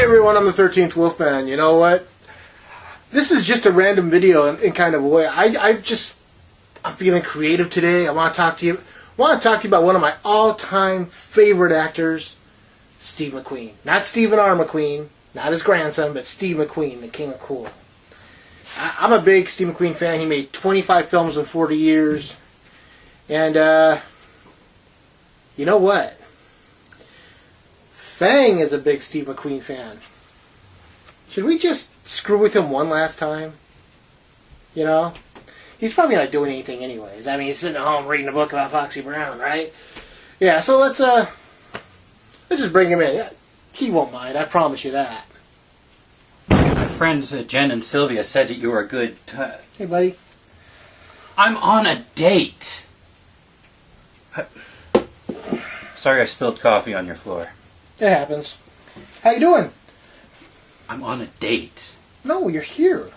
everyone, I'm the 13th Wolfman. You know what? This is just a random video in kind of a way. I'm feeling creative today. I want to talk to you about one of my all-time favorite actors, Steve McQueen. Not Stephen R. McQueen, not his grandson, but Steve McQueen, the king of cool. I'm a big Steve McQueen fan. He made 25 films in 40 years. And, you know what? Fang is a big Steve McQueen fan. Should we just screw with him one last time? You know? He's probably not doing anything anyways. I mean, he's sitting at home reading a book about Foxy Brown, right? Yeah, so let's just bring him in. He won't mind, I promise you that. My friends Jen and Sylvia said that you were a good... Hey, buddy. I'm on a date. Sorry I spilled coffee on your floor. It happens. How you doing? I'm on a date. No, you're here.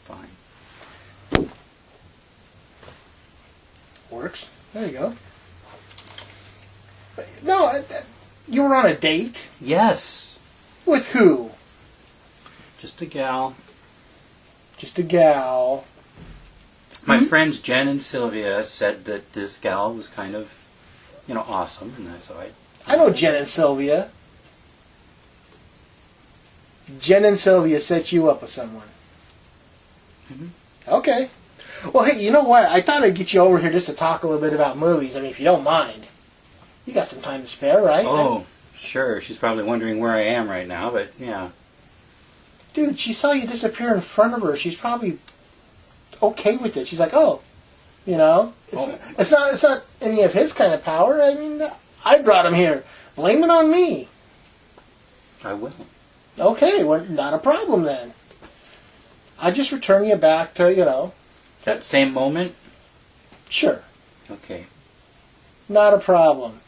Fine. Works. There you go. No, you were on a date? Yes. With who? Just a gal. Just a gal. My friends Jen and Sylvia said that this gal was kind of, awesome, and so I know Jen and Sylvia. Jen and Sylvia set you up with someone. Mm-hmm. Okay. Well, hey, you know what? I thought I'd get you over here just to talk a little bit about movies. I mean, if you don't mind. You got some time to spare, right? Oh, sure. She's probably wondering where I am right now, but yeah. Dude, she saw you disappear in front of her. She's probably okay with it. She's like, oh, it's not any of his kind of power. I mean, I brought him here. Blame it on me. I will. Okay, well, not a problem then. I just return you back to, That same moment? Sure. Okay. Not a problem.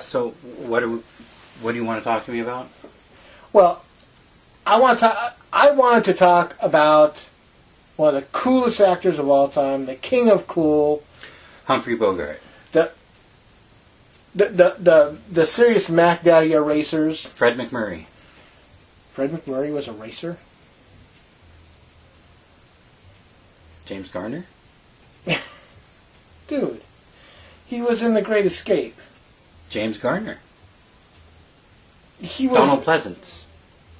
So what do you want to talk to me about? Well, I wanted to talk about one of the coolest actors of all time, the king of cool, Humphrey Bogart. The serious Mac Daddy erasers. Fred McMurray. Fred McMurray was a racer? James Garner? Dude, he was in The Great Escape. James Garner. He was Donald Pleasance.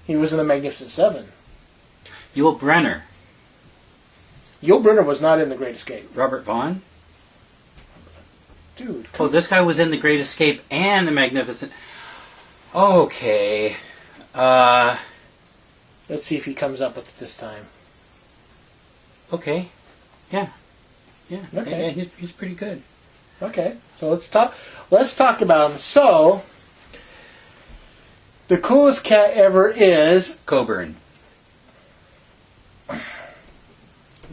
He was in The Magnificent Seven. Yul Brynner. Yul Brynner was not in The Great Escape. Robert Vaughn? Dude. Oh, this guy was in The Great Escape and The Magnificent... Okay. Let's see if he comes up with it this time. Okay. Yeah. Okay. Yeah, he's pretty good. Okay. So let's talk about him. So, the coolest cat ever is... Coburn.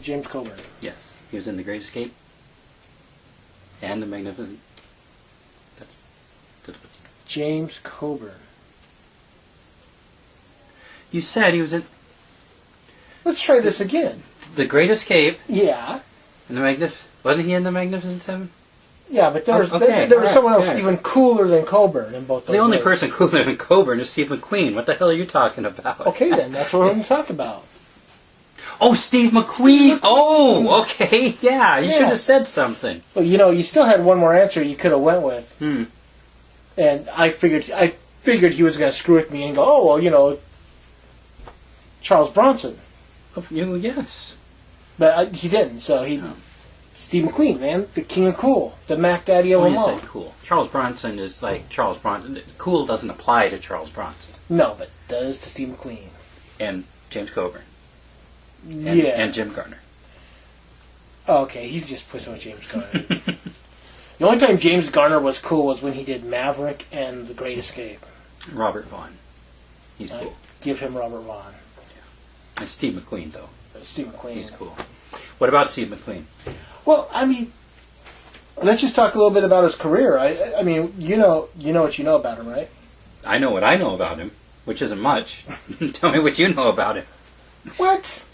James Coburn. Yes. He was in The Great Escape and The Magnificent... James Coburn. You said he was in... Let's try this again. The Great Escape. Yeah. And the Wasn't he in The Magnificent Seven? Yeah, but there was right, someone else even cooler than Coburn in both those. The only movies. person cooler than Coburn is Steve McQueen. What the hell are you talking about? Okay, then. That's what we're going to talk about. Oh, Steve McQueen! Oh, okay. Yeah, you should have said something. Well, you still had one more answer you could have went with. And I figured he was going to screw with me and go, oh, well, Charles Bronson. Yes. But he didn't, so he... Oh. Steve McQueen, man. The king of cool. The Mac Daddy of them all. You said cool. Charles Bronson is like Charles Bronson. Cool doesn't apply to Charles Bronson. No, but does to Steve McQueen. And James Coburn. Yeah. And Jim Garner. Oh, okay, he's just pushing with James Garner. The only time James Garner was cool was when he did Maverick and The Great Escape. Robert Vaughn. He's cool. Give him Robert Vaughn. Yeah. And Steve McQueen, though. Steve McQueen. He's cool. What about Steve McQueen? Well, I mean, let's just talk a little bit about his career. I mean, you know what you know about him, right? I know what I know about him, which isn't much. Tell me what you know about him. What?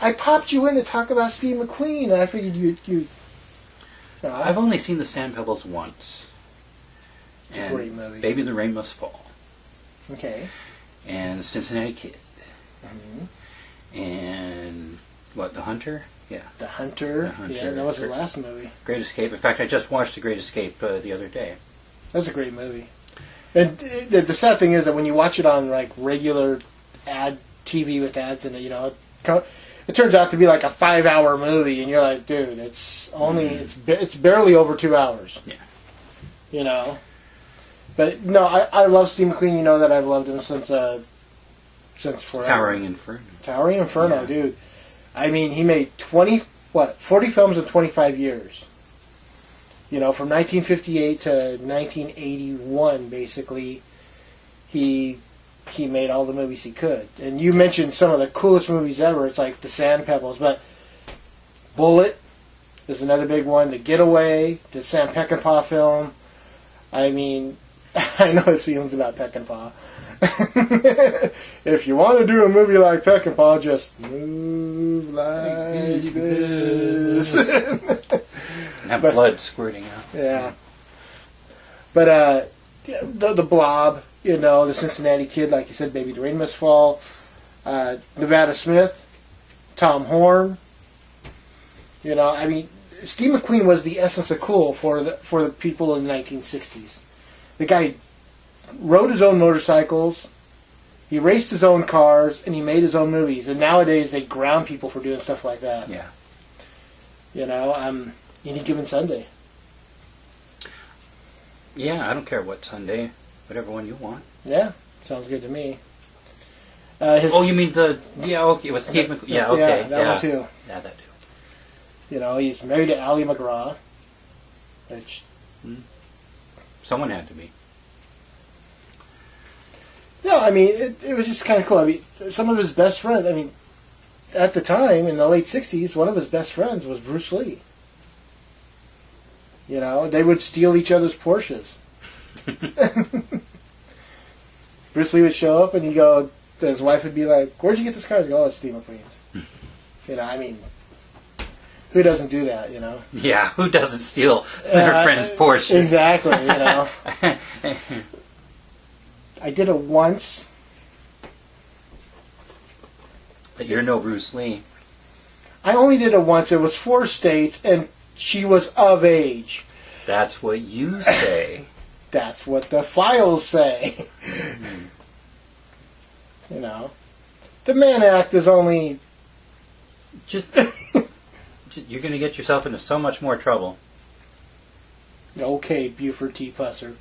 I popped you in to talk about Steve McQueen, and I figured you. I've only seen the Sand Pebbles once. It's a great movie. Baby the Rain Must Fall. Okay. And Cincinnati Kid. Mm-hmm. And what, The Hunter? Yeah. The Hunter. Yeah, that was his last movie. Great Escape. In fact, I just watched The Great Escape the other day. That's a great movie. And the sad thing is that when you watch it on like regular ad TV with ads in it, it turns out to be like a 5-hour movie, and you're like, dude, it's only it's barely over 2 hours. Yeah. But no, I love Steve McQueen. You know that I've loved him since forever. Towering Inferno. Towering Inferno, dude. I mean, he made 40 films in 25 years. From 1958 to 1981, basically, he made all the movies he could. And you mentioned some of the coolest movies ever. It's like The Sand Pebbles, but Bullet is another big one. The Getaway, the Sam Peckinpah film. I mean, I know his feelings about Peckinpah. If you want to do a movie like Peckinpah, just move like this. And have blood squirting out. Yeah. But the Blob, the Cincinnati Kid, like you said, Baby the Rain Must Fall, Nevada Smith, Tom Horn. I mean, Steve McQueen was the essence of cool for the people in the 1960s. The guy rode his own motorcycles, he raced his own cars, and he made his own movies. And nowadays they ground people for doing stuff like that. Yeah. Any Given Sunday. Yeah, I don't care what Sunday, whatever one you want. Yeah, sounds good to me. You mean okay, with Steve McQueen. Yeah, okay. Yeah, that one too. Yeah, that too. He's married to Ally McGraw, which... Someone had to be. No, I mean, it was just kind of cool. I mean, some of his best friends, at the time, in the late 60s, one of his best friends was Bruce Lee. They would steal each other's Porsches. Bruce Lee would show up and his wife would be like, "Where'd you get this car?" He'd go, "Oh, it's Steve McQueen's." Who doesn't do that, Yeah, who doesn't steal their friend's Porsche? Exactly, I did it once. But you're no Bruce Lee. I only did it once. It was 4 states, and she was of age. That's what you say. That's what the files say. The Mann Act is only... Just you're going to get yourself into so much more trouble. Okay, Buford T. Pusser.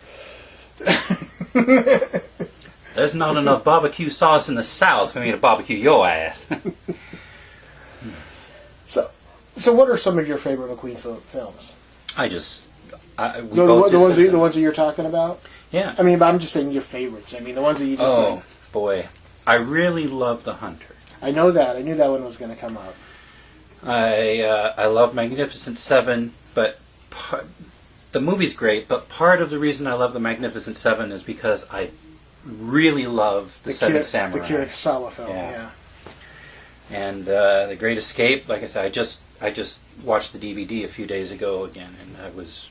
There's not enough barbecue sauce in the South for me to barbecue your ass. So what are some of your favorite McQueen films? The ones that you're talking about? Yeah. I mean, but I'm just saying your favorites. I mean, the ones that you just Oh, boy. I really love The Hunter. I know that. I knew that one was going to come up. I love Magnificent Seven, but the movie's great, but part of the reason I love The Magnificent Seven is because I really love the Seven Samurai. The Kurosawa film, yeah. And The Great Escape, like I said, I just watched the DVD a few days ago again, and I was,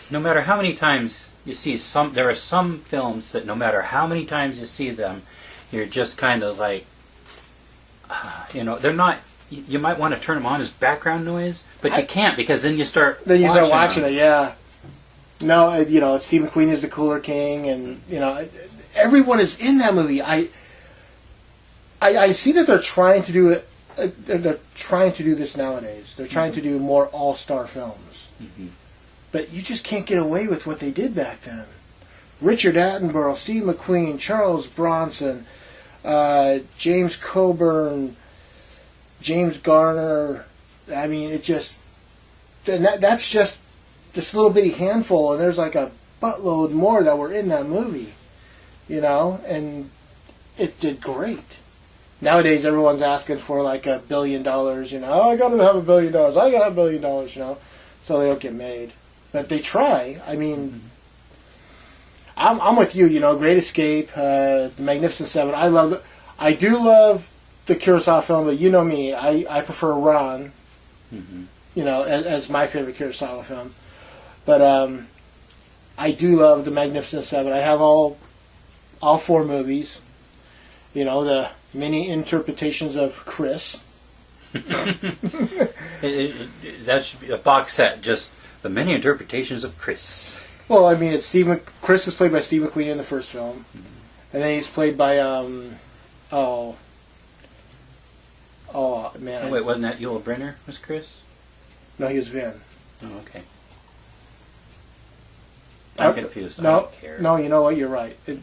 no matter how many times you see there are some films that no matter how many times you see them, you're just kind of like, they're not. You might want to turn them on as background noise, but you can't because then you start. Then you start watching it, yeah. No, Steve McQueen is the Cooler King, and everyone is in that movie. I see that they're trying to do it. They're trying to do this nowadays. They're trying to do more all-star films, but you just can't get away with what they did back then. Richard Attenborough, Steve McQueen, Charles Bronson, James Coburn, James Garner. I mean, that's just this little bitty handful, and there's like a buttload more that were in that movie, and it did great. Nowadays, everyone's asking for like $1 billion, I gotta have $1 billion, I gotta have $1 billion, so they don't get made. But they try. I mean, I'm with you, Great Escape, The Magnificent Seven. I do love the Kurosawa film, but you know me, I prefer Ron, as my favorite Kurosawa film. But I do love the Magnificent Seven. I have all 4 movies. You know, the many interpretations of Chris. That should be a box set, just the many interpretations of Chris. Well, I mean, Chris is played by Steve McQueen in the first film. And then he's played by, man. Oh, wait, wasn't that Yul Brynner was Chris? No, he was Vin. Oh, okay. I'm confused. I No, don't care. no, you know what? You're right. It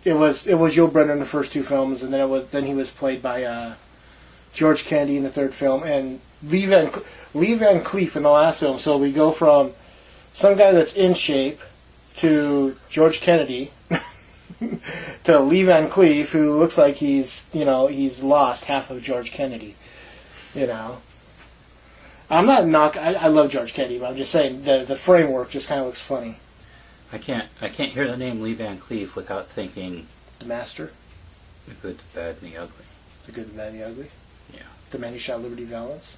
was Yul Brynner in the first 2 films, and then he was played by George Kennedy in the 3rd film, and Lee Van Cleef in the last film. So we go from some guy that's in shape to George Kennedy to Lee Van Cleef, who looks like he's lost half of George Kennedy. You know. I'm not I love George Kennedy, but I'm just saying the framework just kind of looks funny. I can't hear the name Lee Van Cleef without thinking The Master. The Good, the Bad, and the Ugly. The Good, the Bad, and the Ugly. Yeah. The Man Who Shot Liberty Valance.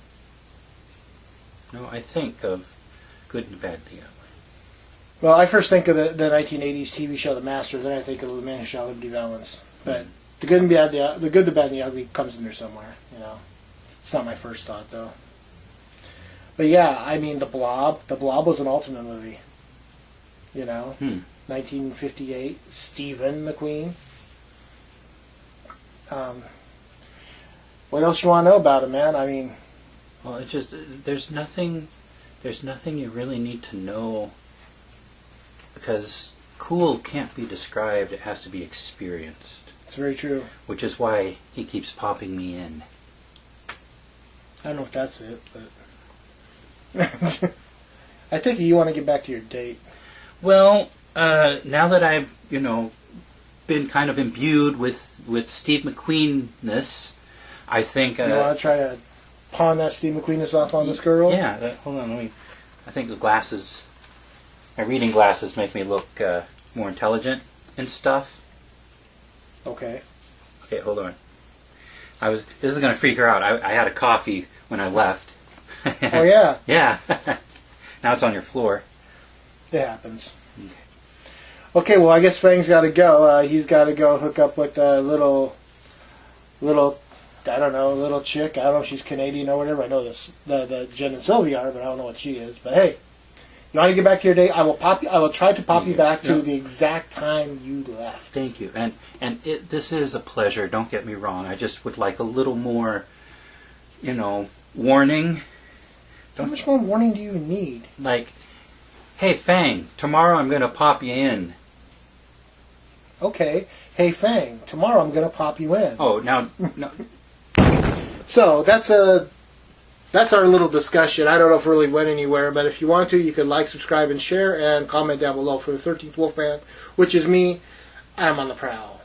No, I think of Good, the Bad, and the Ugly. Well, I first think of the 1980s TV show The Master, then I think of The Man Who Shot Liberty Valance. But the Good, the Bad, and the Ugly comes in there somewhere. You know, it's not my first thought though. But yeah, I mean, The Blob was an Ultimate movie. You know, 1958, Stephen McQueen. What else you want to know about him, man? I mean, well, it's just there's nothing you really need to know, because cool can't be described; it has to be experienced. It's very true. Which is why he keeps popping me in. I don't know if that's it, but I think you want to get back to your date. Well, now that I've, been kind of imbued with Steve McQueen-ness, I think... you want to try to pawn that Steve McQueen-ness off on this girl? Yeah, hold on, I think the glasses, my reading glasses make me look more intelligent and stuff. Okay. Okay, hold on. This is going to freak her out. I had a coffee when I left. Oh, yeah? Yeah. Now it's on your floor. It happens. Okay, well, I guess Fang's got to go. He's got to go hook up with a little, I don't know, little chick. I don't know if she's Canadian or whatever. I know the Jen and Sylvie are, but I don't know what she is. But hey, you want to get back to your date? I will try to pop you back to the exact time you left. Thank you. And this is a pleasure. Don't get me wrong. I just would like a little more, warning. How much more warning do you need? Like, hey, Fang, tomorrow I'm going to pop you in. Okay. Hey, Fang, tomorrow I'm going to pop you in. Oh, now... No. So, that's our little discussion. I don't know if it really went anywhere, but if you want to, you can like, subscribe, and share, and comment down below for the 13th Wolfman, which is me. I'm on the prowl.